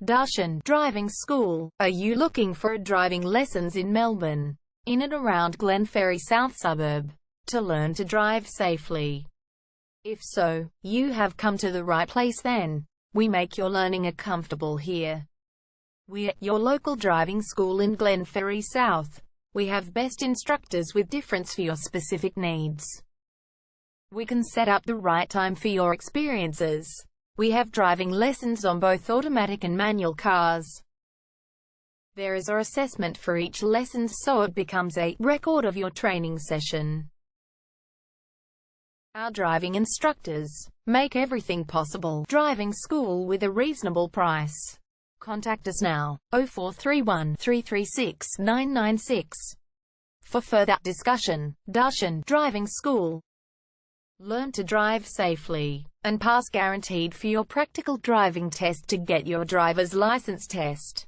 Darshan Driving School. Are you looking for driving lessons in Melbourne, in and around Glenferrie South suburb, to learn to drive safely? If so, you have come to the right place then. We make your learning comfortable here. We're your local driving school in Glenferrie South. We have best instructors with difference for your specific needs. We can set up the right time for your experiences. We have driving lessons on both automatic and manual cars. There is an assessment for each lesson, so it becomes a record of your training session. Our driving instructors make everything possible. Driving school with a reasonable price. Contact us now, 0431 336 996. For further discussion. Darshan Driving School. Learn to drive safely and pass guaranteed for your practical driving test to get your driver's license test.